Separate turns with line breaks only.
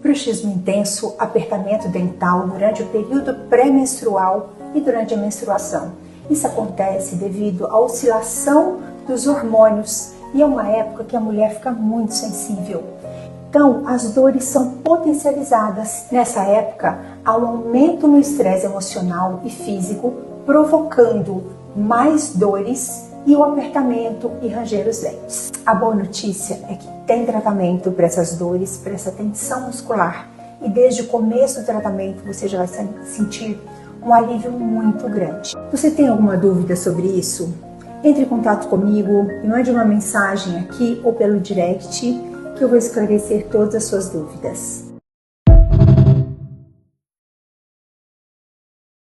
bruxismo intenso, apertamento dental durante o período pré-menstrual e durante a menstruação. Isso acontece devido à oscilação dos hormônios e é uma época que a mulher fica muito sensível. Então, as dores são potencializadas. Nessa época, há um aumento no estresse emocional e físico, provocando mais dores e o apertamento e ranger os dentes. A boa notícia é que tem tratamento para essas dores, para essa tensão muscular. E desde o começo do tratamento você já vai sentir um alívio muito grande. Você tem alguma dúvida sobre isso? Entre em contato comigo, me mande uma mensagem aqui ou pelo direct que eu vou esclarecer todas as suas dúvidas.